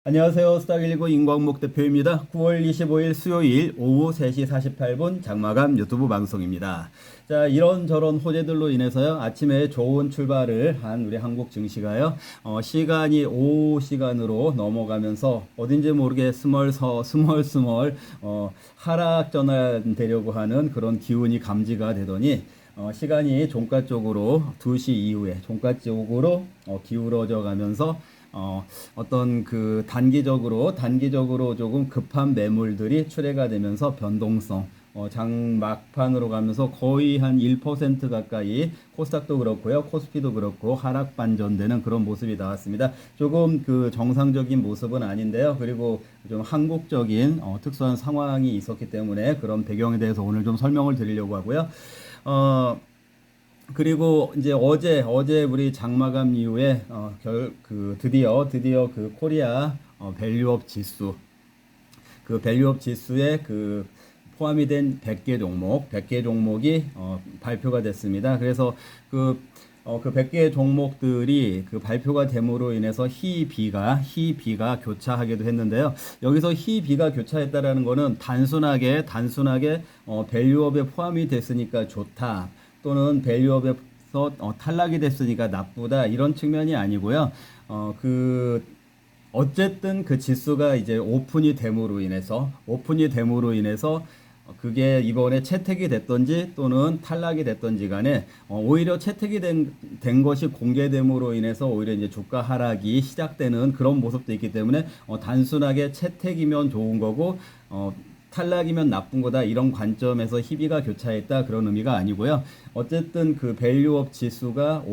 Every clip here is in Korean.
안녕하세요. 스타119 임광목 대표입니다. 9월 25일 수요일 오후 3시 48분 장마감 유튜브 방송입니다. 자, 이런저런 호재들로 인해서요, 아침에 좋은 출발을 한 우리 한국 증시가요, 시간이 오후 시간으로 넘어가면서 어딘지 모르게 스멀 하락 전환되려고 하는 그런 기운이 감지가 되더니 시간이 종가 쪽으로 2시 이후에 종가 쪽으로 기울어져 가면서 어떤 그 단기적으로 조금 급한 매물들이 출회가 되면서 변동성, 장 막판으로 가면서 거의 한 1% 가까이 코스닥도 그렇고요, 코스피도 그렇고 하락 반전되는 그런 모습이 나왔습니다. 조금 그 정상적인 모습은 아닌데요. 그리고 좀 한국적인 특수한 상황이 있었기 때문에 그런 배경에 대해서 오늘 좀 설명을 드리려고 하고요. 그리고 이제 어제 우리 장마감 이후에 드디어 그 코리아 밸류업 지수, 그 밸류업 지수에 그 포함이 된 100개 종목이 발표가 됐습니다. 그래서 그 100개 종목들이 그 발표가 됨으로 인해서 희비가 교차하기도 했는데요. 여기서 희비가 교차했다라는 거는 단순하게 밸류업에 포함이 됐으니까 좋다, 또는 밸류업에서 탈락이 됐으니까 나쁘다, 이런 측면이 아니고요. 어쨌든 그 지수가 이제 오픈이 됨으로 인해서 그게 이번에 채택이 됐던지 또는 탈락이 됐던지 간에 오히려 채택이 된 것이 공개됨으로 인해서 오히려 이제 주가 하락이 시작되는 그런 모습도 있기 때문에 단순하게 채택이면 좋은 거고 탈락이면 나쁜 거다, 이런 관점에서 희비가 교차했다, 그런 의미가 아니고요. 어쨌든 그 밸류업 지수가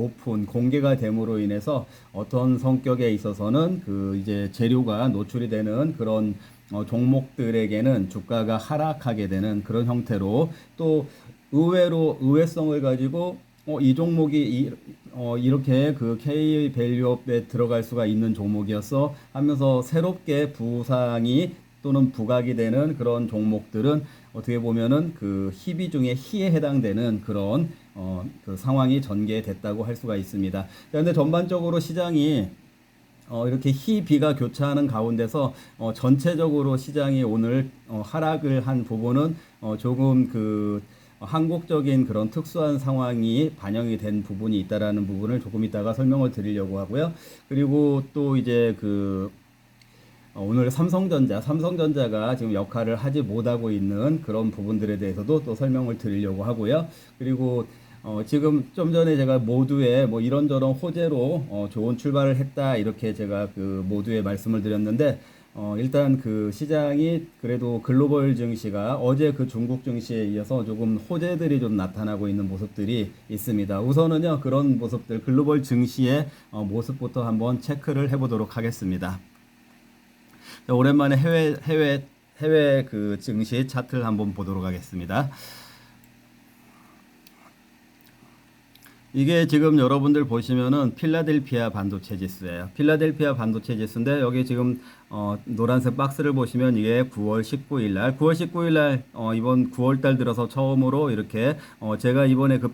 공개가 됨으로 인해서 어떤 성격에 있어서는 그 이제 재료가 노출이 되는 그런 종목들에게는 주가가 하락하게 되는 그런 형태로, 또 의외로 의외성을 가지고 이 종목이 이렇게 그 K 밸류업에 들어갈 수가 있는 종목이었어 하면서 새롭게 부상이 또는 부각이 되는 그런 종목들은 어떻게 보면은 그 희비 중에 희에 해당되는 그런 그 상황이 전개됐다고 할 수가 있습니다. 그런데 전반적으로 시장이 이렇게 희비가 교차하는 가운데서 전체적으로 시장이 오늘 하락을 한 부분은 조금 그 한국적인 그런 특수한 상황이 반영이 된 부분이 있다라는 부분을 조금 이따가 설명을 드리려고 하고요. 그리고 또 이제 오늘 삼성전자가 지금 역할을 하지 못하고 있는 그런 부분들에 대해서도 또 설명을 드리려고 하고요. 그리고 지금 좀 전에 제가 모두에 뭐 이런저런 호재로 좋은 출발을 했다, 이렇게 제가 그 모두에 말씀을 드렸는데, 일단 그 시장이 그래도 글로벌 증시가 어제 그 중국 증시에 이어서 조금 호재들이 좀 나타나고 있는 모습들이 있습니다. 우선은요, 그런 모습들, 글로벌 증시의 모습부터 한번 체크를 해보도록 하겠습니다. 오랜만에 해외 그 증시 차트를 한번 보도록 하겠습니다. 이게 지금 여러분들 보시면은 필라델피아 반도체 지수예요. 필라델피아 반도체 지수인데, 여기 지금 노란색 박스를 보시면 이게 9월 19일 날 이번 9월 달 들어서 처음으로 이렇게 제가 이번에 그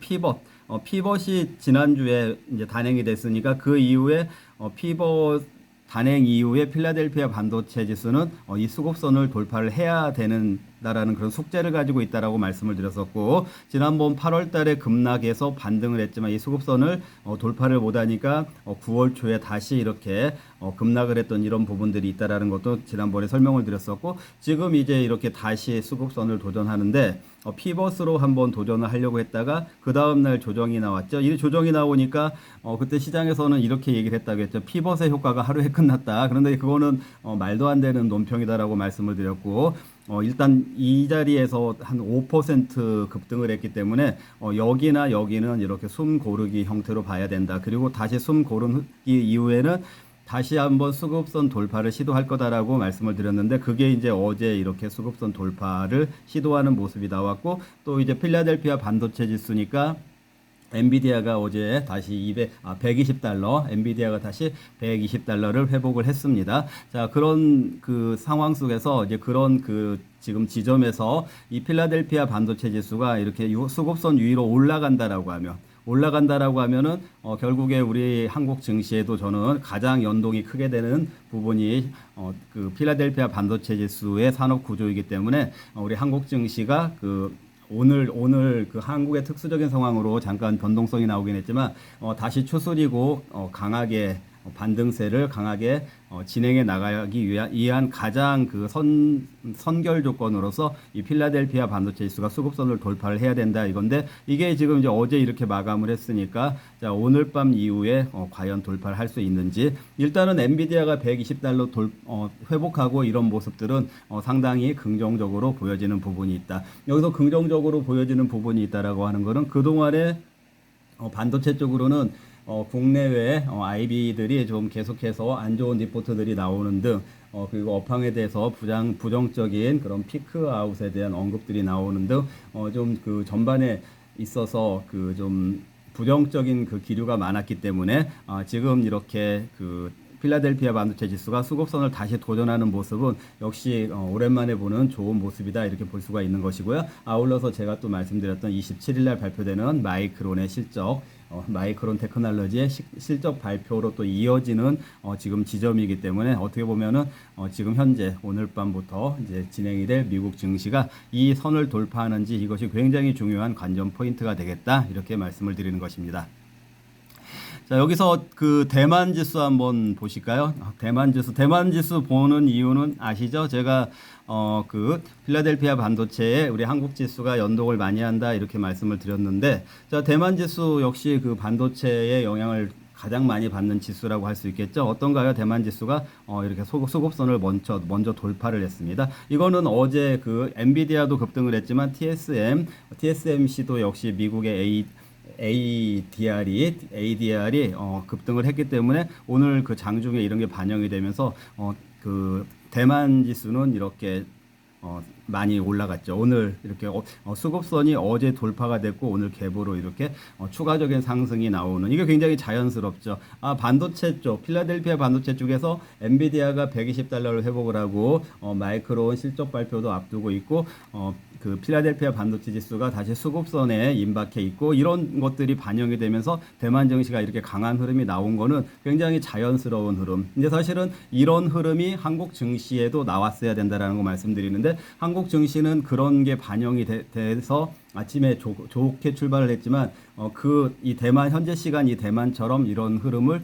피벗이 지난주에 이제 단행이 됐으니까 그 이후에 피벗 단행 이후에 필라델피아 반도체 지수는 이 수급선을 돌파를 해야 된다라는 그런 숙제를 가지고 있다라고 말씀을 드렸었고, 지난번 8월 달에 급락해서 반등을 했지만 이 수급선을 돌파를 못하니까 9월 초에 다시 이렇게 급락을 했던 이런 부분들이 있다라는 것도 지난번에 설명을 드렸었고, 지금 이제 이렇게 다시 수급선을 도전하는데, 피벗으로 한번 도전을 하려고 했다가 그 다음날 조정이 나왔죠. 이 조정이 나오니까 그때 시장에서는 이렇게 얘기를 했다고 했죠. 피벗의 효과가 하루에 끝났다. 그런데 그거는 말도 안 되는 논평이다라고 말씀을 드렸고, 일단 이 자리에서 한 5% 급등을 했기 때문에 여기나 여기는 이렇게 숨 고르기 형태로 봐야 된다. 그리고 다시 숨 고른 이후에는 다시 한번 수급선 돌파를 시도할 거다라고 말씀을 드렸는데, 그게 이제 어제 이렇게 수급선 돌파를 시도하는 모습이 나왔고, 또 이제 필라델피아 반도체 지수니까 엔비디아가 어제 다시 120달러, 엔비디아가 다시 120달러를 회복을 했습니다. 자, 그런 그 상황 속에서 이제 그런 그 지금 지점에서 이 필라델피아 반도체 지수가 이렇게 수급선 위로 올라간다라고 하면 올라간다라고 하면은 결국에 우리 한국 증시에도 저는 가장 연동이 크게 되는 부분이 그 필라델피아 반도체 지수의 산업 구조이기 때문에 우리 한국 증시가 그 오늘 그 한국의 특수적인 상황으로 잠깐 변동성이 나오긴 했지만 다시 추스리고 강하게 반등세를 강하게 진행해 나가기 위한 가장 그 선결 조건으로서 이 필라델피아 반도체 지수가 수급선을 돌파를 해야 된다 이건데, 이게 지금 이제 어제 이렇게 마감을 했으니까 자 오늘 밤 이후에 과연 돌파를 할 수 있는지, 일단은 엔비디아가 120달러 회복하고 이런 모습들은 상당히 긍정적으로 보여지는 부분이 있다. 여기서 긍정적으로 보여지는 부분이 있다라고 하는 거는 그동안에 반도체 쪽으로는 국내외 IB들이 좀 계속해서 안 좋은 리포트들이 나오는 등 그리고 업황에 대해서 부정적인 그런 피크 아웃에 대한 언급들이 나오는 등 좀 그 전반에 있어서 그 좀 부정적인 그 기류가 많았기 때문에 지금 이렇게 그 필라델피아 반도체 지수가 수급선을 다시 도전하는 모습은 역시 오랜만에 보는 좋은 모습이다 이렇게 볼 수가 있는 것이고요. 아울러서 제가 또 말씀드렸던 27일 날 발표되는 마이크론의 실적, 마이크론 테크놀로지의 실적 발표로 또 이어지는 지금 지점이기 때문에 어떻게 보면은 지금 현재 오늘 밤부터 이제 진행이 될 미국 증시가 이 선을 돌파하는지 이것이 굉장히 중요한 관전 포인트가 되겠다 이렇게 말씀을 드리는 것입니다. 자, 여기서 그 대만 지수 한번 보실까요? 대만 지수 보는 이유는 아시죠? 제가 그 필라델피아 반도체에 우리 한국 지수가 연동을 많이 한다 이렇게 말씀을 드렸는데, 자, 대만 지수 역시 그 반도체의 영향을 가장 많이 받는 지수라고 할 수 있겠죠. 어떤가요? 대만 지수가 이렇게 수급선을 먼저 돌파를 했습니다. 이거는 어제 그 엔비디아도 급등을 했지만 TSMC도 역시 미국의 ADR이 급등을 했기 때문에 오늘 그 장중에 이런 게 반영이 되면서 그 대만 지수는 이렇게 많이 올라갔죠. 오늘 이렇게 수급선이 어제 돌파가 됐고 오늘 갭으로 이렇게 추가적인 상승이 나오는, 이게 굉장히 자연스럽죠. 반도체 쪽, 필라델피아 반도체 쪽에서 엔비디아가 120달러를 회복을 하고 마이크론 실적 발표도 앞두고 있고 그 필라델피아 반도체 지수가 다시 수급선에 임박해 있고, 이런 것들이 반영이 되면서 대만 증시가 이렇게 강한 흐름이 나온 거는 굉장히 자연스러운 흐름. 근데 사실은 이런 흐름이 한국 증시에도 나왔어야 된다라는 거 말씀드리는데, 한국 증시는 그런 게 반영이 돼서 아침에 좋게 출발을 했지만 이 대만 현재 시간 이 대만처럼 이런 흐름을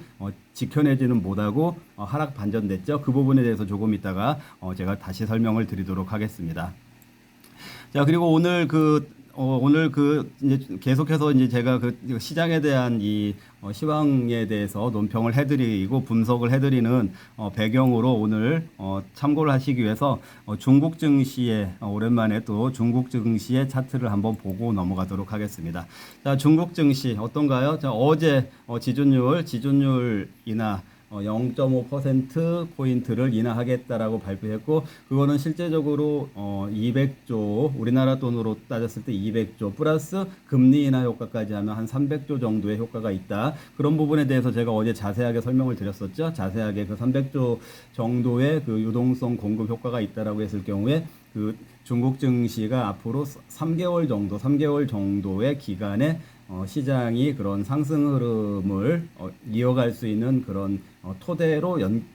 지켜내지는 못하고 하락 반전됐죠. 그 부분에 대해서 조금 이따가 제가 다시 설명을 드리도록 하겠습니다. 자, 그리고 오늘 이제 계속해서 이제 제가 그 시장에 대한 이 시황에 대해서 논평을 해드리고 분석을 해드리는 배경으로 오늘 참고를 하시기 위해서 중국 증시에 오랜만에 또 중국 증시의 차트를 한번 보고 넘어가도록 하겠습니다. 자, 중국 증시 어떤가요? 자, 어제 지준율 인하 0.5%포인트를 인하하겠다라고 발표했고, 그거는 실제적으로 200조, 우리나라 돈으로 따졌을 때 200조 플러스 금리 인하 효과까지 하면 한 300조 정도의 효과가 있다. 그런 부분에 대해서 제가 어제 자세하게 설명을 드렸었죠. 자세하게 그 300조 정도의 그 유동성 공급 효과가 있다라고 했을 경우에 그 중국 증시가 앞으로 3개월 정도의 기간에 시장이 그런 상승 흐름을 이어갈 수 있는 그런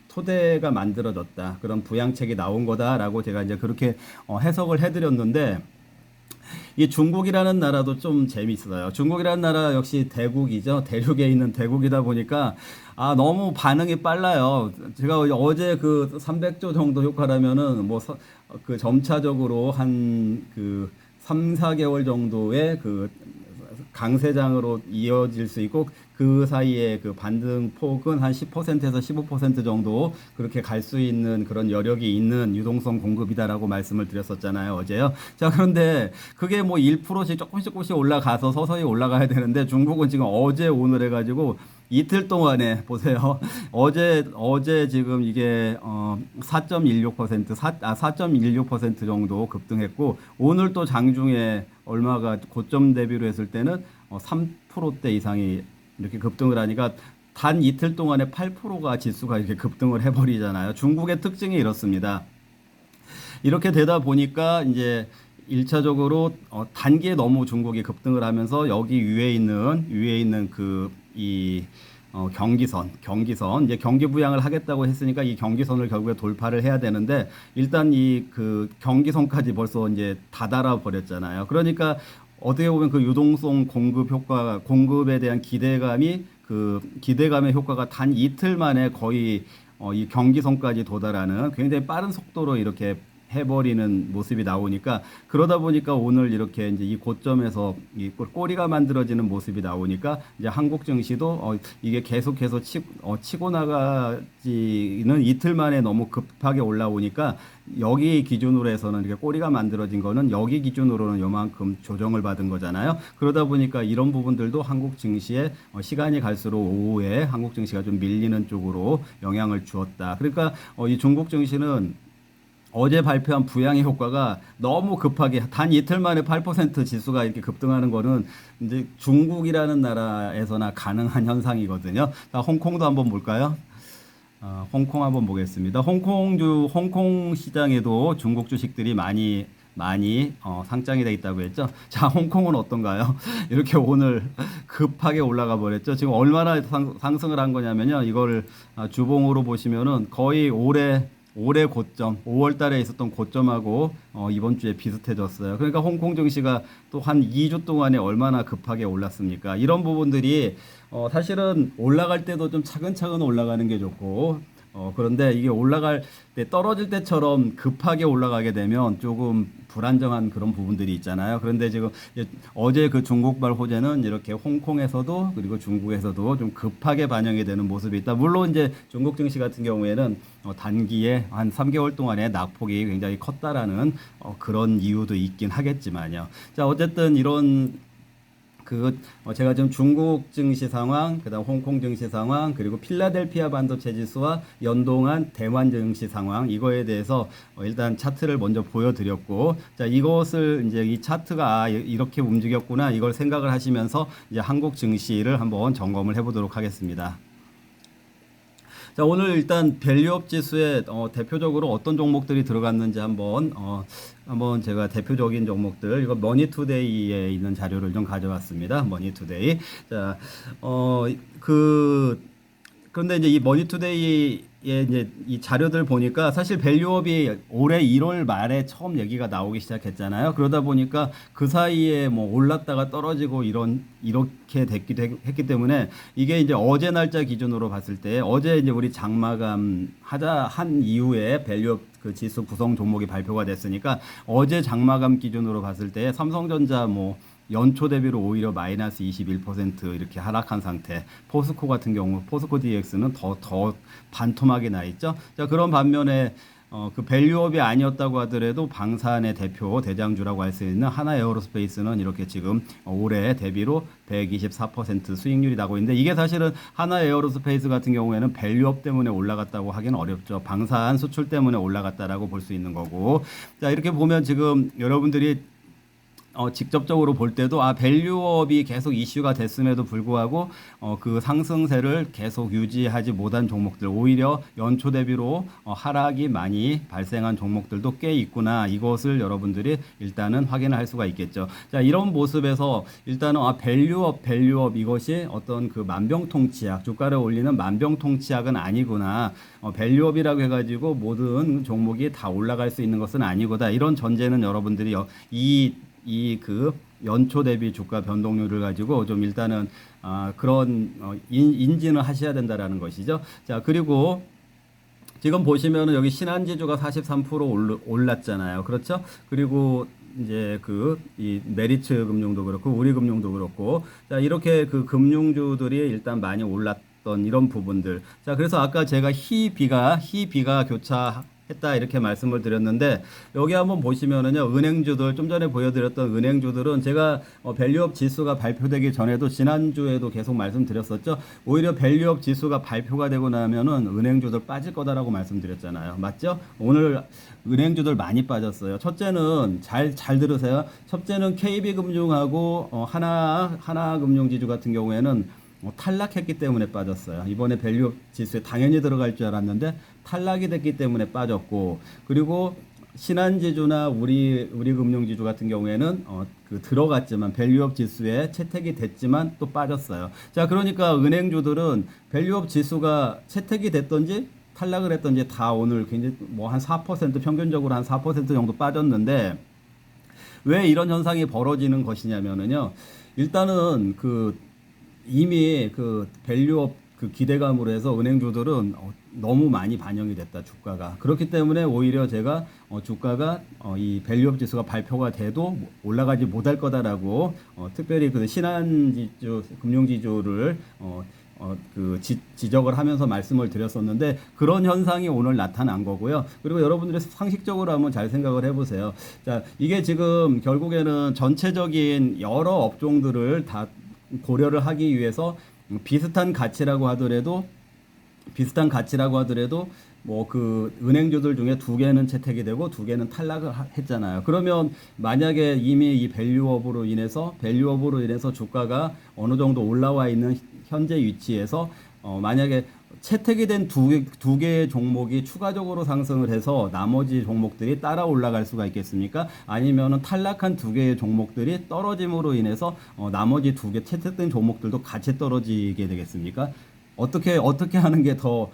토대가 만들어졌다. 그런 부양책이 나온 거다라고 제가 이제 그렇게 해석을 해드렸는데, 이 중국이라는 나라도 좀 재미있어요. 중국이라는 나라 역시 대국이죠. 대륙에 있는 대국이다 보니까 너무 반응이 빨라요. 제가 어제 그 300조 정도 효과라면은 그 점차적으로 한 그 3, 4개월 정도의 그 강세장으로 이어질 수 있고, 그 사이에 그 반등 폭은 한 10%에서 15% 정도 그렇게 갈 수 있는 그런 여력이 있는 유동성 공급이다라고 말씀을 드렸었잖아요, 어제요. 자, 그런데 그게 뭐 1%씩 조금씩 올라가서 서서히 올라가야 되는데, 중국은 지금 어제 오늘 해가지고 이틀 동안에 보세요. 어제 지금 이게 4.16% 정도 급등했고, 오늘 또 장중에 얼마가 고점 대비로 했을 때는 3%대 이상이 이렇게 급등을 하니까 단 이틀 동안에 8%가 지수가 이렇게 급등을 해버리잖아요. 중국의 특징이 이렇습니다. 이렇게 되다 보니까 이제 일차적으로 단기에 너무 중국이 급등을 하면서 여기 위에 있는 경기선 이제 경기 부양을 하겠다고 했으니까 이 경기선을 결국에 돌파를 해야 되는데 일단 이 그 경기선까지 벌써 이제 다다라 버렸잖아요. 그러니까 어떻게 보면 그 유동성 공급에 대한 기대감의 효과가 단 이틀 만에 거의 이 경기선까지 도달하는 굉장히 빠른 속도로 이렇게 해버리는 모습이 나오니까 그러다 보니까 오늘 이렇게 이제 이 고점에서 이 꼬리가 만들어지는 모습이 나오니까 이제 한국 증시도 이게 계속해서 치고 나가지는 이틀 만에 너무 급하게 올라오니까 여기 기준으로 해서는 이렇게 꼬리가 만들어진 거는 여기 기준으로는 요만큼 조정을 받은 거잖아요. 그러다 보니까 이런 부분들도 한국 증시에 시간이 갈수록 오후에 한국 증시가 좀 밀리는 쪽으로 영향을 주었다. 그러니까 이 중국 증시는 어제 발표한 부양의 효과가 너무 급하게 단 이틀 만에 8% 지수가 이렇게 급등하는 거는 이제 중국이라는 나라에서나 가능한 현상이거든요. 자, 홍콩도 한번 볼까요? 홍콩 한번 보겠습니다. 홍콩 시장에도 중국 주식들이 많이 상장이 돼 있다고 했죠. 자, 홍콩은 어떤가요? 이렇게 오늘 급하게 올라가 버렸죠. 지금 얼마나 상승을 한 거냐면요. 이거를 주봉으로 보시면은 거의 올해 고점, 5월 달에 있었던 고점하고 이번 주에 비슷해졌어요. 그러니까 홍콩 증시가 또 한 2주 동안에 얼마나 급하게 올랐습니까? 이런 부분들이 사실은 올라갈 때도 좀 차근차근 올라가는 게 좋고 그런데 이게 올라갈 때 떨어질 때처럼 급하게 올라가게 되면 조금 불안정한 그런 부분들이 있잖아요. 그런데 지금 어제 그 중국발 호재는 이렇게 홍콩에서도 그리고 중국에서도 좀 급하게 반영이 되는 모습이 있다. 물론 이제 중국 증시 같은 경우에는 단기에 한 3개월 동안의 낙폭이 굉장히 컸다라는 그런 이유도 있긴 하겠지만요. 자, 어쨌든 이런 제가 지금 중국 증시 상황, 그다음 홍콩 증시 상황, 그리고 필라델피아 반도체 지수와 연동한 대만 증시 상황, 이거에 대해서 일단 차트를 먼저 보여드렸고, 자, 이것을 이제 이 차트가 이렇게 움직였구나, 이걸 생각을 하시면서 이제 한국 증시를 한번 점검을 해보도록 하겠습니다. 자, 오늘 일단 밸류업 지수에 대표적으로 어떤 종목들이 들어갔는지 한번 제가 대표적인 종목들, 이거 머니투데이에 있는 자료를 좀 가져왔습니다. 머니투데이. 자, 그런데 이제 이 머니투데이에 이제 이 자료들 보니까 사실 밸류업이 올해 1월 말에 처음 얘기가 나오기 시작했잖아요. 그러다 보니까 그 사이에 뭐 올랐다가 떨어지고 이렇게 했기 때문에 이게 이제 어제 날짜 기준으로 봤을 때 어제 이제 우리 장마감 한 이후에 밸류업 그 지수 구성 종목이 발표가 됐으니까 어제 장마감 기준으로 봤을 때 삼성전자 뭐 연초 대비로 오히려 마이너스 21% 이렇게 하락한 상태. 포스코 같은 경우, 포스코 DX는 더 반토막이 나 있죠. 자, 그런 반면에 그 밸류업이 아니었다고 하더라도 방산의 대표 대장주라고 할 수 있는 하나 에어로스페이스는 이렇게 지금 올해 대비로 124% 수익률이 나고 있는데 이게 사실은 하나 에어로스페이스 같은 경우에는 밸류업 때문에 올라갔다고 하기는 어렵죠. 방산 수출 때문에 올라갔다라고 볼 수 있는 거고. 자, 이렇게 보면 지금 여러분들이 직접적으로 볼 때도 밸류업이 계속 이슈가 됐음에도 불구하고 그 상승세를 계속 유지하지 못한 종목들, 오히려 연초 대비로 하락이 많이 발생한 종목들도 꽤 있구나, 이것을 여러분들이 일단은 확인을 할 수가 있겠죠. 자, 이런 모습에서 일단은 밸류업 이것이 어떤 그 만병통치약, 주가를 올리는 만병통치약은 아니구나, 밸류업이라고 해가지고 모든 종목이 다 올라갈 수 있는 것은 아니구나, 이런 전제는 여러분들이 그 연초 대비 주가 변동률을 가지고 좀 일단은 그런 인지는 하셔야 된다라는 것이죠. 자, 그리고 지금 보시면은 여기 신한지주가 43% 올랐잖아요. 그렇죠? 그리고 이제 이 메리츠 금융도 그렇고 우리금융도 그렇고, 자, 이렇게 그 금융주들이 일단 많이 올랐던 이런 부분들. 자, 그래서 아까 제가 희비가 교차했다 이렇게 말씀을 드렸는데 여기 한번 보시면은요, 은행주들 좀 전에 보여드렸던 은행주들은 제가 밸류업 지수가 발표되기 전에도 지난주에도 계속 말씀드렸었죠. 오히려 밸류업 지수가 발표가 되고 나면은 은행주들 빠질 거다라고 말씀드렸잖아요. 맞죠? 오늘 은행주들 많이 빠졌어요. 첫째는 잘 들으세요. 첫째는 KB금융하고 하나금융지주 같은 경우에는 탈락했기 때문에 빠졌어요. 이번에 밸류업 지수에 당연히 들어갈 줄 알았는데 탈락이 됐기 때문에 빠졌고, 그리고 신한지주나 우리금융지주 같은 경우에는 그 들어갔지만 밸류업 지수에 채택이 됐지만 또 빠졌어요. 자, 그러니까 은행주들은 밸류업 지수가 채택이 됐던지 탈락을 했던지 다 오늘 굉장히 뭐 한 4% 평균적으로 한 4% 정도 빠졌는데 왜 이런 현상이 벌어지는 것이냐면은요. 일단은 그 이미 그 밸류업 그 기대감으로 해서 은행주들은 너무 많이 반영이 됐다 주가가. 그렇기 때문에 오히려 제가 주가가 이 밸류업 지수가 발표가 돼도 올라가지 못할 거다라고 특별히 그 신한지주 금융지주를 그 지적을 하면서 말씀을 드렸었는데 그런 현상이 오늘 나타난 거고요. 그리고 여러분들이 상식적으로 한번 잘 생각을 해보세요. 자, 이게 지금 결국에는 전체적인 여러 업종들을 다 고려를 하기 위해서 비슷한 가치라고 하더라도 뭐 그 은행주들 중에 두 개는 채택이 되고 두 개는 탈락을 했잖아요. 그러면 만약에 이미 이 밸류업으로 인해서 주가가 어느 정도 올라와 있는 현재 위치에서 만약에 채택이 된 두 개의 종목이 추가적으로 상승을 해서 나머지 종목들이 따라 올라갈 수가 있겠습니까? 아니면은 탈락한 두 개의 종목들이 떨어짐으로 인해서 나머지 두 개 채택된 종목들도 같이 떨어지게 되겠습니까? 어떻게 하는 게 더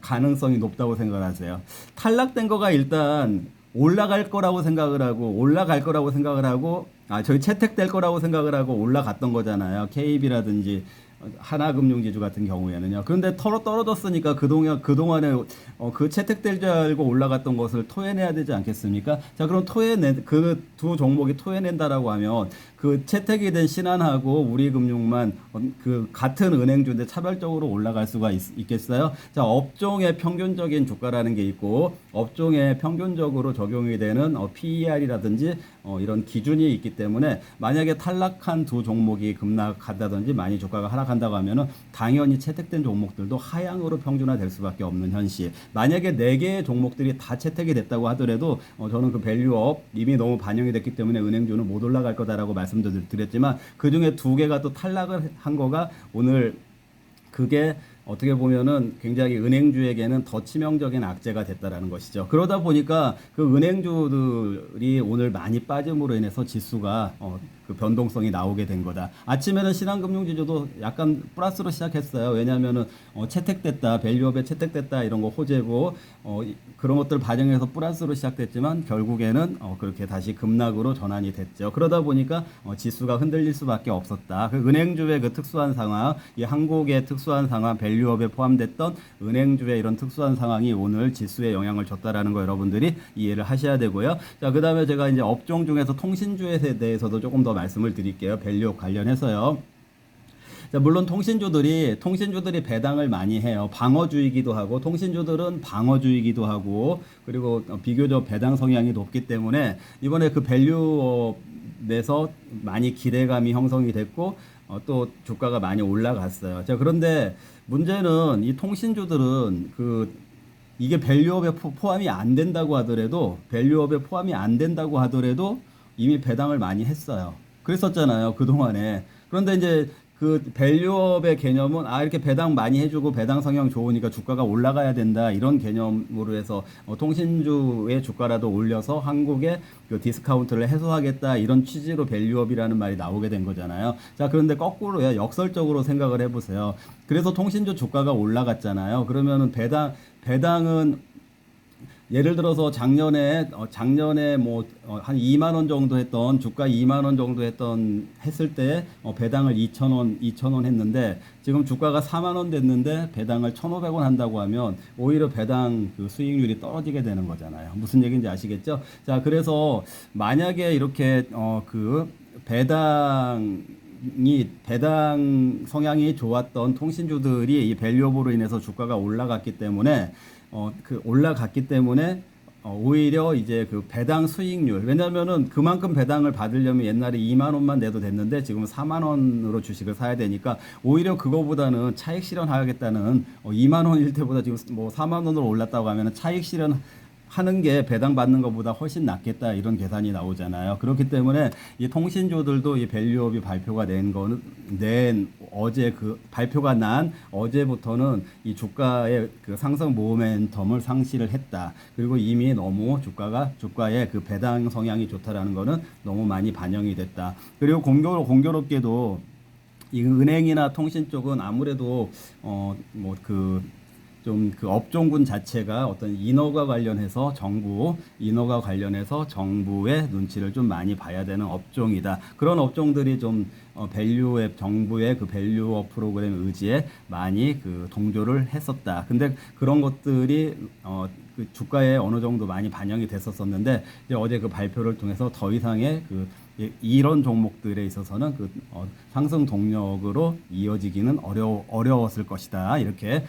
가능성이 높다고 생각하세요? 탈락된 거가 일단 올라갈 거라고 생각을 하고 저희 채택될 거라고 생각을 하고 올라갔던 거잖아요. KB라든지 하나금융지주 같은 경우에는요. 그런데 떨어졌으니까 그동안에 그 채택될 줄 알고 올라갔던 것을 토해내야 되지 않겠습니까? 자, 그럼 그 두 종목이 토해낸다라고 하면 그 채택이 된 신한하고 우리금융만 그 같은 은행주인데 차별적으로 올라갈 수가 있겠어요? 자, 업종의 평균적인 주가라는 게 있고 업종에 평균적으로 적용이 되는 PER이라든지 이런 기준이 있기 때문에 만약에 탈락한 두 종목이 급락한다든지 많이 주가가 하락한다고 하면은 당연히 채택된 종목들도 하향으로 평준화될 수밖에 없는 현실. 만약에 4개의 종목들이 다 채택이 됐다고 하더라도 저는 그 밸류업 이미 너무 반영이 됐기 때문에 은행주는 못 올라갈 거다라고 말씀드렸지만 그 중에 2개가 또 탈락을 한 거가 오늘 그게 어떻게 보면은 굉장히 은행주에게는 더 치명적인 악재가 됐다라는 것이죠. 그러다 보니까 그 은행주들이 오늘 많이 빠짐으로 인해서 지수가 그 변동성이 나오게 된 거다. 아침에는 신한금융지주도 약간 플러스로 시작했어요. 왜냐하면은 채택됐다, 밸류업에 채택됐다 이런 거 호재고 그런 것들 반영해서 플러스로 시작됐지만 결국에는 그렇게 다시 급락으로 전환이 됐죠. 그러다 보니까 지수가 흔들릴 수밖에 없었다. 그 은행주의 그 특수한 상황, 이 한국의 특수한 상황, 밸류업에 포함됐던 은행주의 이런 특수한 상황이 오늘 지수에 영향을 줬다라는 거 여러분들이 이해를 하셔야 되고요. 자, 그다음에 제가 이제 업종 중에서 통신주에 대해서도 조금 더 말씀을 드릴게요. 밸류업 관련해서요. 자, 물론 통신주들이 배당을 많이 해요. 방어주이기도 하고 통신주들은 방어주이기도 하고 그리고 비교적 배당 성향이 높기 때문에 이번에 그 밸류업에서 많이 기대감이 형성이 됐고 또 주가가 많이 올라갔어요. 자, 그런데 문제는 이 통신주들은 이게 밸류업에 포함이 안 된다고 하더라도 이미 배당을 많이 했어요. 그랬었잖아요, 그동안에. 그런데 이제 그 밸류업의 개념은 이렇게 배당 많이 해주고 배당 성향 좋으니까 주가가 올라가야 된다 이런 개념으로 해서 통신주의 주가라도 올려서 한국의 그 디스카운트를 해소하겠다 이런 취지로 밸류업이라는 말이 나오게 된 거잖아요. 자, 그런데 거꾸로요, 역설적으로 생각을 해보세요. 그래서 통신주 주가가 올라갔잖아요. 그러면은 배당은 예를 들어서 작년에 뭐 한 2만 원 정도 했던 주가 2만 원 정도 했을 때 배당을 2,000원 했는데 지금 주가가 4만 원 됐는데 배당을 1,500원 한다고 하면 오히려 배당 그 수익률이 떨어지게 되는 거잖아요. 무슨 얘기인지 아시겠죠? 자, 그래서 만약에 이렇게 그 배당 성향이 좋았던 통신주들이 이 밸류업으로 인해서 주가가 올라갔기 때문에 오히려 이제 그 배당 수익률, 왜냐면은 그만큼 배당을 받으려면 옛날에 2만 원만 내도 됐는데 지금 4만 원으로 주식을 사야 되니까 오히려 그거보다는 차익 실현하겠다는 2만 원일 때보다 지금 뭐 4만 원으로 올랐다고 하면은 차익 실현 하는 게 배당받는 것보다 훨씬 낫겠다 이런 계산이 나오잖아요. 그렇기 때문에 이 통신주들도 이 밸류업이 발표가 낸 어제 그 발표가 난 어제부터는 이 주가의 그 상승 모멘텀을 상실을 했다. 그리고 이미 너무 주가의 그 배당 성향이 좋다라는 거는 너무 많이 반영이 됐다. 그리고 공교롭게도 이 은행이나 통신 쪽은 아무래도 좀 그 업종군 자체가 어떤 인허가 관련해서 정부의 눈치를 좀 많이 봐야 되는 업종이다. 그런 업종들이 좀 정부의 그 밸류업 프로그램 의지에 많이 그 동조를 했었다. 근데 그런 것들이 그 주가에 어느 정도 많이 반영이 됐었었는데 이제 어제 그 발표를 통해서 더 이상의 이런 종목들에 있어서는 상승 동력으로 이어지기는 어려웠을 것이다. 이렇게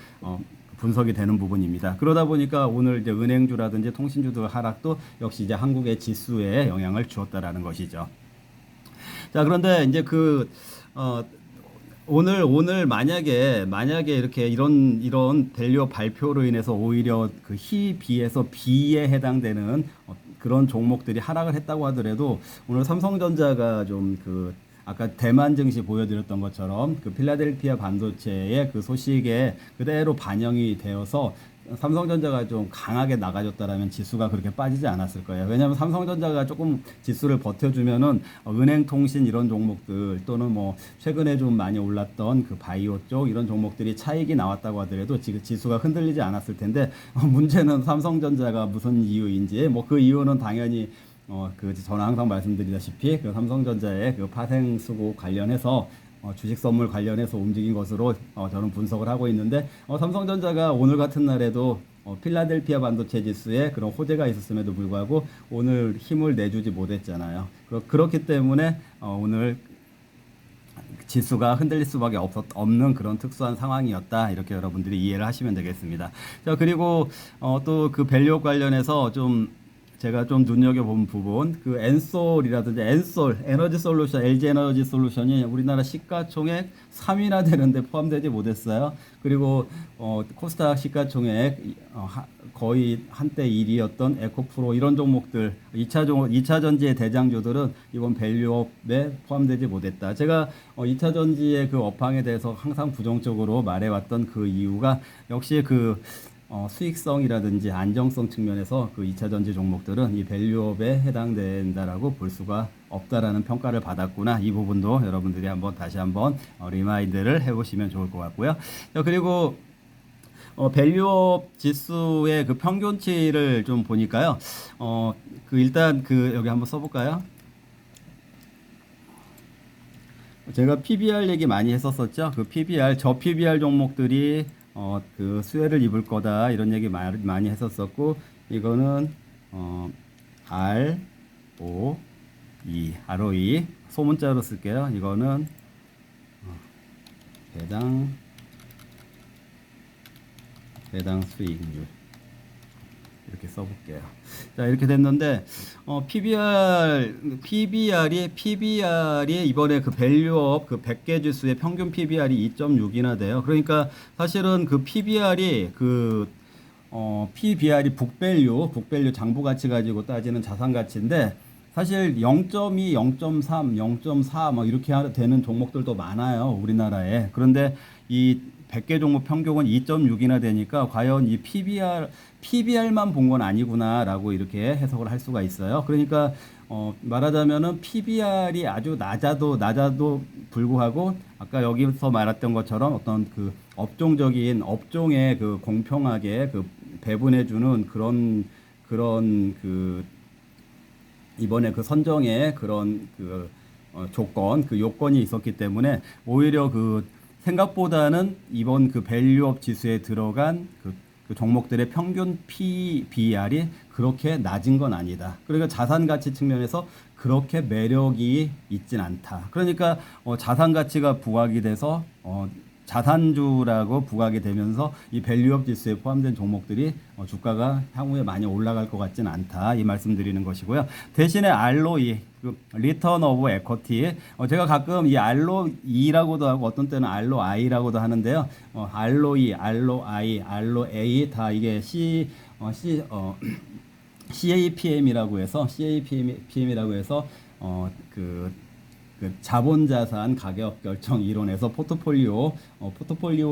분석이 되는 부분입니다. 그러다 보니까 오늘 이제 은행주라든지 통신주들 하락도 역시 이제 한국의 지수에 영향을 주었다라는 것이죠. 자, 그런데 이제 오늘 만약에 이렇게 이런 밸류 발표로 인해서 오히려 그 B에서 B에 해당되는 그런 종목들이 하락을 했다고 하더라도 오늘 삼성전자가 아까 대만 증시 보여드렸던 것처럼 그 필라델피아 반도체의 그 소식에 그대로 반영이 되어서 삼성전자가 좀 강하게 나가줬다라면 지수가 그렇게 빠지지 않았을 거예요. 왜냐하면 삼성전자가 조금 지수를 버텨주면은 은행, 통신 이런 종목들 또는 최근에 좀 많이 올랐던 그 바이오 쪽 이런 종목들이 차익이 나왔다고 하더라도 지금 지수가 흔들리지 않았을 텐데 문제는 삼성전자가 무슨 이유인지 그 이유는 당연히 저는 항상 말씀드리다시피 그 삼성전자의 그 파생 수고 관련해서 주식 선물 관련해서 움직인 것으로 저는 분석을 하고 있는데 삼성전자가 오늘 같은 날에도 필라델피아 반도체 지수에 그런 호재가 있었음에도 불구하고 오늘 힘을 내주지 못했잖아요. 그렇기 때문에 오늘 지수가 흔들릴 수밖에 없는 그런 특수한 상황이었다. 이렇게 여러분들이 이해를 하시면 되겠습니다. 자, 그리고 또 그 밸류 관련해서 제가 좀 눈여겨본 부분, 그 엔솔이라든지 에너지 솔루션, LG 에너지 솔루션이 우리나라 시가총액 3위나 되는데 포함되지 못했어요. 그리고 코스닥 시가총액 거의 한때 1위였던 에코프로 이런 종목들 2차 전지의 대장주들은 이번 밸류업에 포함되지 못했다. 제가 2차 전지의 그 업황에 대해서 항상 부정적으로 말해왔던 그 이유가 역시 수익성이라든지 안정성 측면에서 그 2차 전지 종목들은 이 밸류업에 해당된다라고 볼 수가 없다라는 평가를 받았구나. 이 부분도 여러분들이 다시 한번 리마인드를 해보시면 좋을 것 같고요. 자, 그리고 밸류업 지수의 그 평균치를 좀 보니까요. 일단 여기 한번 써볼까요? 제가 PBR 얘기 많이 했었었죠. 그 PBR 종목들이 그 수혜를 입을 거다 이런 얘기 많이 했었었고 이거는 ROE 소문자로 쓸게요. 이거는 배당 수익률 이렇게 써볼게요. 자, 이렇게 됐는데 PBR이 이번에 그 밸류업 그 100개 지수의 평균 PBR이 2.6이나 돼요. 그러니까 사실은 그 PBR이 북밸류 장부 가치 가지고 따지는 자산 가치인데 사실 0.2, 0.3, 0.4 이렇게 되는 종목들도 많아요, 우리나라에. 그런데 이 100개 종목 평균은 2.6이나 되니까 과연 이 PBR만 본 건 아니구나라고 이렇게 해석을 할 수가 있어요. 그러니까 말하자면은 PBR이 아주 낮아도 불구하고 아까 여기서 말했던 것처럼 어떤 그 업종에 그 공평하게 그 배분해주는 그런 이번에 그 선정의 그런 요건이 있었기 때문에 오히려 생각보다는 이번 밸류업 지수에 들어간 그 종목들의 평균 PBR이 그렇게 낮은 건 아니다. 그러니까 자산 가치 측면에서 그렇게 매력이 있진 않다. 그러니까 자산 가치가 부각이 돼서 자산주라고 부각이 되면서 이 밸류업 지수에 포함된 종목들이 주가가 향후에 많이 올라갈 것 같지는 않다. 이 말씀드리는 것이고요. 대신에 ROE, 리턴 오브 에쿼티, 제가 가끔 이 ROE라고도 하고 어떤 때는 ROI라고도 하는데요. ROE, ROI, ROA 다 이게 CAPM이라고 해서 그 자본자산 가격 결정 이론에서 포트폴리오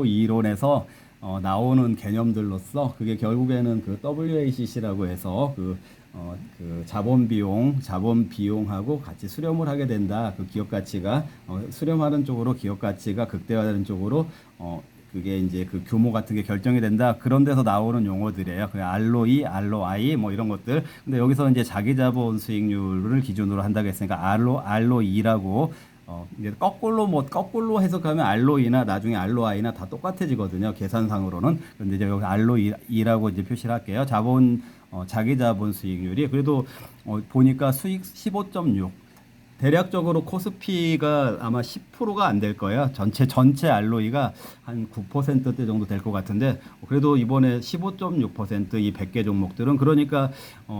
이론에서 나오는 개념들로서 그게 결국에는 그 WACC라고 해서 그 자본 비용하고 같이 수렴을 하게 된다. 그 기업 가치가 수렴하는 쪽으로 기업 가치가 극대화되는 쪽으로 그게 이제 그 규모 같은 게 결정이 된다. 그런 데서 나오는 용어들이에요. 그 ROI 뭐 이런 것들. 근데 여기서 이제 자기 자본 수익률을 기준으로 한다고 했으니까 ROE라고 이제 거꾸로 해석하면 ROE나 나중에 ROI나 다 똑같아지거든요. 계산상으로는. 그런데 이제 여기 ROE라고 이제 표시를 할게요. 자기 자본 수익률이 그래도 보니까 수익 15.6. 대략적으로 코스피가 아마 10%가 안 될 거예요. 전체 ROE가 한 9%대 정도 될 것 같은데 그래도 이번에 15.6%이 100개 종목들은 그러니까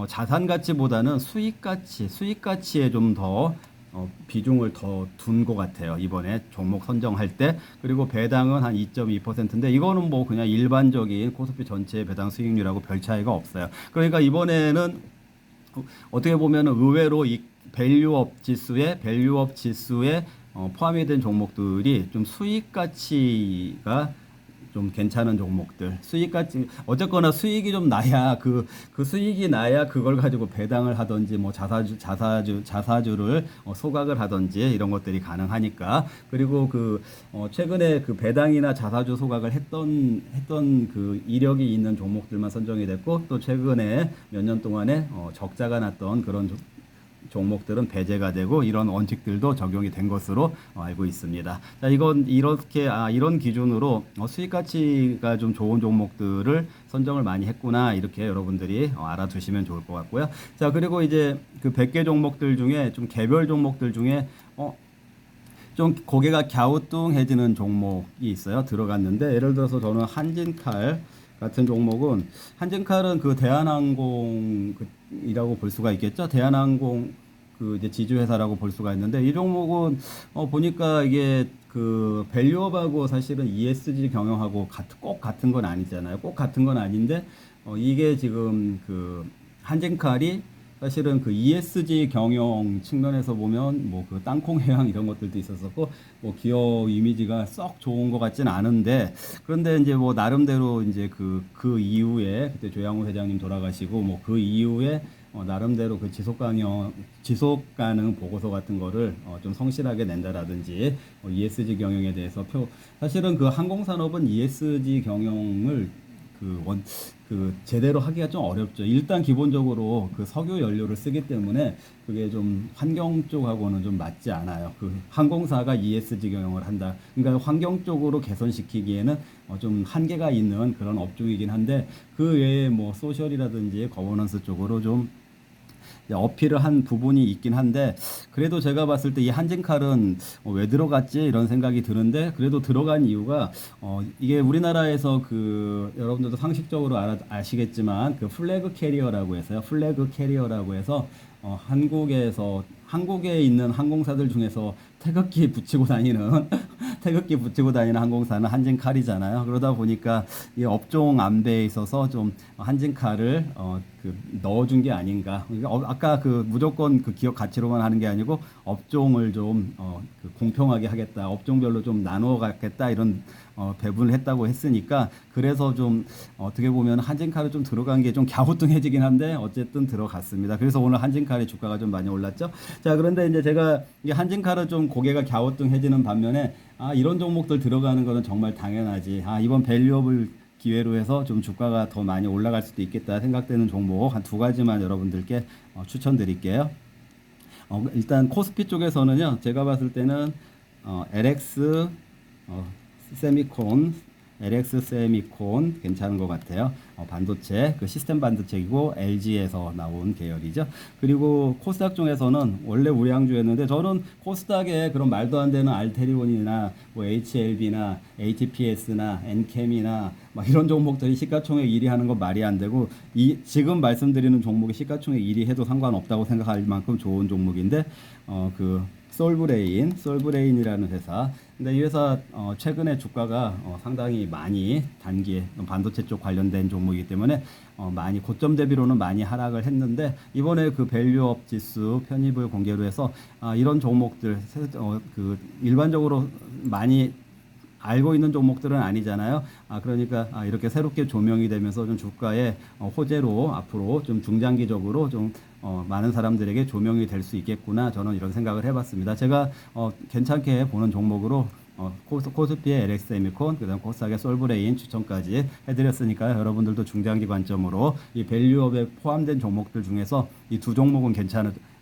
자산 가치보다는 수익 가치에 좀 더 비중을 더 둔 것 같아요. 이번에 종목 선정할 때. 그리고 배당은 한 2.2%인데 이거는 뭐 그냥 일반적인 코스피 전체 배당 수익률하고 별 차이가 없어요. 그러니까 이번에는 어떻게 보면 의외로 이 밸류업 지수에 포함이 된 종목들이 좀 수익 가치가 좀 괜찮은 종목들. 수익 가치 어쨌거나 수익이 좀 나야 그 수익이 나야 그걸 가지고 배당을 하든지 뭐 자사주를 소각을 하든지 이런 것들이 가능하니까. 그리고 최근에 그 배당이나 자사주 소각을 했던 그 이력이 있는 종목들만 선정이 됐고 또 최근에 몇 년 동안에 적자가 났던 그런 종목들은 배제가 되고 이런 원칙들도 적용이 된 것으로 알고 있습니다. 자, 이런 기준으로 수익 가치가 좀 좋은 종목들을 선정을 많이 했구나 이렇게 여러분들이 알아두시면 좋을 것 같고요. 자, 그리고 이제 그 100개 종목들 중에 좀 개별 종목들 중에 좀 고개가 갸우뚱해지는 종목이 있어요. 들어갔는데 예를 들어서 저는 한진칼 같은 종목은 한진칼은 그 대한항공이라고 볼 수가 있겠죠. 대한항공 그 이제 지주회사라고 볼 수가 있는데 이 종목은 보니까 이게 그 밸류업하고 사실은 ESG 경영하고 꼭 같은 건 아니잖아요. 꼭 같은 건 아닌데 이게 지금 그 한진칼이 사실은 그 ESG 경영 측면에서 보면 뭐 그 땅콩 해양 이런 것들도 있었었고 뭐 기업 이미지가 썩 좋은 것 같진 않은데 그런데 이제 뭐 나름대로 이제 그 이후에 그때 조양호 회장님 돌아가시고 뭐 그 이후에 나름대로 그 지속 가능 보고서 같은 거를 좀 성실하게 낸다라든지 ESG 경영에 대해서 사실은 그 항공산업은 ESG 경영을 제대로 하기가 좀 어렵죠. 일단 기본적으로 그 석유 연료를 쓰기 때문에 그게 좀 환경 쪽하고는 좀 맞지 않아요. 그 항공사가 ESG 경영을 한다. 그러니까 환경 쪽으로 개선시키기에는 좀 한계가 있는 그런 업종이긴 한데 그 외에 뭐 소셜이라든지 거버넌스 쪽으로 좀 어필을 한 부분이 있긴 한데 그래도 제가 봤을 때 이 한진칼은 왜 들어갔지 이런 생각이 드는데 그래도 들어간 이유가 이게 우리나라에서 그 여러분들도 상식적으로 아시겠지만 그 플래그 캐리어라고 해서 한국에 있는 항공사들 중에서 태극기 붙이고 다니는 항공사는 한진칼이잖아요. 그러다 보니까 이 업종 안배에 있어서 좀 한진칼을 넣어준 게 아닌가. 그러니까 아까 무조건 그 기업 가치로만 하는 게 아니고 업종을 좀 공평하게 하겠다, 업종별로 좀 나누어 갖겠다 이런 배분을 했다고 했으니까 그래서 좀 어떻게 보면 한진칼을 좀 들어간 게 좀 갸우뚱해지긴 한데 어쨌든 들어갔습니다. 그래서 오늘 한진칼의 주가가 좀 많이 올랐죠. 자, 그런데 이제 제가 이 한진칼은 좀 고개가 갸우뚱해지는 반면에 이런 종목들 들어가는 거는 정말 당연하지. 이번 밸류업을 기회로 해서 좀 주가가 더 많이 올라갈 수도 있겠다 생각되는 종목 한 두 가지만 여러분들께 추천드릴게요. 일단 코스피 쪽에서는요, 제가 봤을 때는 LX 세미콘 괜찮은 것 같아요. 반도체 시스템 반도체이고 LG에서 나온 계열이죠. 그리고 코스닥 중에서는 원래 우량주였는데 저는 코스닥에 그런 말도 안 되는 알테리온이나 뭐 HLB나 HPS나 엔캠이나 막 이런 종목들이 시가총액 1위 하는 건 말이 안 되고 지금 말씀드리는 종목이 시가총액 1위 해도 상관없다고 생각할 만큼 좋은 종목인데 솔브레인이라는 회사. 근데 이 회사 최근에 주가가 상당히 많이 단기 반도체 쪽 관련된 종목이기 때문에 많이 고점 대비로는 많이 하락을 했는데 이번에 그 밸류업 지수 편입을 공개로 해서 이런 종목들 그 일반적으로 많이 알고 있는 종목들은 아니잖아요. 그러니까 이렇게 새롭게 조명이 되면서 좀 주가의 호재로 앞으로 좀 중장기적으로 좀 많은 사람들에게 조명이 될 수 있겠구나. 저는 이런 생각을 해봤습니다. 제가 괜찮게 보는 종목으로 코스피의 LX세미콘, 그다음 코스닥의 솔브레인 추천까지 해드렸으니까요. 여러분들도 중장기 관점으로 이 밸류업에 포함된 종목들 중에서 이 두 종목은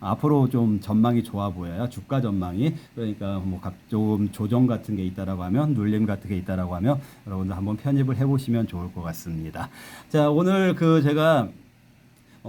앞으로 좀 전망이 좋아 보여요. 주가 전망이. 그러니까 뭐 좀 조정 같은 게 있다라고 하면, 눌림 같은 게 있다라고 하면 여러분들 한번 편입을 해보시면 좋을 것 같습니다. 자, 오늘 제가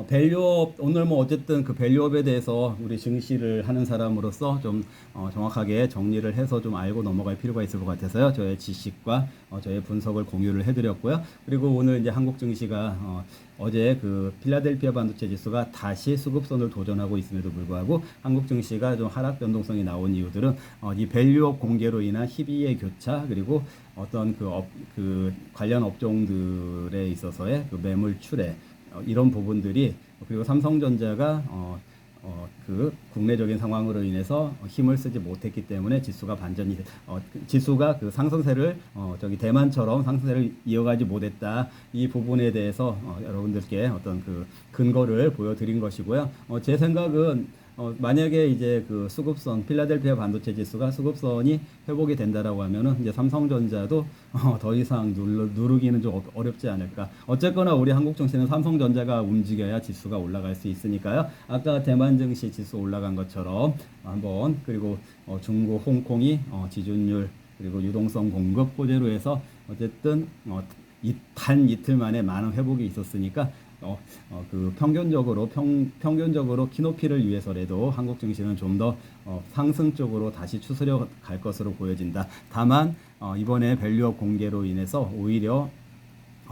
밸류업 오늘 뭐 어쨌든 그 밸류업에 대해서 우리 증시를 하는 사람으로서 좀 정확하게 정리를 해서 좀 알고 넘어갈 필요가 있을 것 같아서요. 저의 지식과 저의 분석을 공유를 해드렸고요. 그리고 오늘 이제 한국 증시가 어제 그 필라델피아 반도체 지수가 다시 수급선을 도전하고 있음에도 불구하고 한국 증시가 좀 하락 변동성이 나온 이유들은 이 밸류업 공개로 인한 희비의 교차 그리고 어떤 그 관련 업종들에 있어서의 그 매물 출회 이런 부분들이 그리고 삼성전자가 그 국내적인 상황으로 인해서 힘을 쓰지 못했기 때문에 지수가 반전이 지수가 그 상승세를 대만처럼 상승세를 이어가지 못했다. 이 부분에 대해서 여러분들께 어떤 그 근거를 보여드린 것이고요. 제 생각은 만약에 이제 그 수급선 필라델피아 반도체 지수가 수급선이 회복이 된다라고 하면은 이제 삼성전자도 더 이상 누르기는 좀 어렵지 않을까. 어쨌거나 우리 한국 증시는 삼성전자가 움직여야 지수가 올라갈 수 있으니까요. 아까 대만 증시 지수 올라간 것처럼 한번 그리고 중국, 홍콩이 지준율 그리고 유동성 공급 호재로 해서 어쨌든 단 이틀 만에 많은 회복이 있었으니까 그 평균적으로 키높이를 위해서라도 한국 증시는 좀 더 상승 쪽으로 다시 추스려 갈 것으로 보여진다. 다만 이번에 밸류업 공개로 인해서 오히려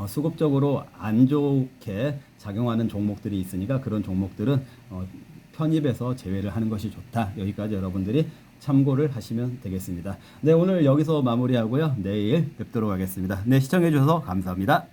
수급적으로 안 좋게 작용하는 종목들이 있으니까 그런 종목들은 편입해서 제외를 하는 것이 좋다. 여기까지 여러분들이 참고를 하시면 되겠습니다. 네, 오늘 여기서 마무리하고요. 내일 뵙도록 하겠습니다. 네, 시청해 주셔서 감사합니다.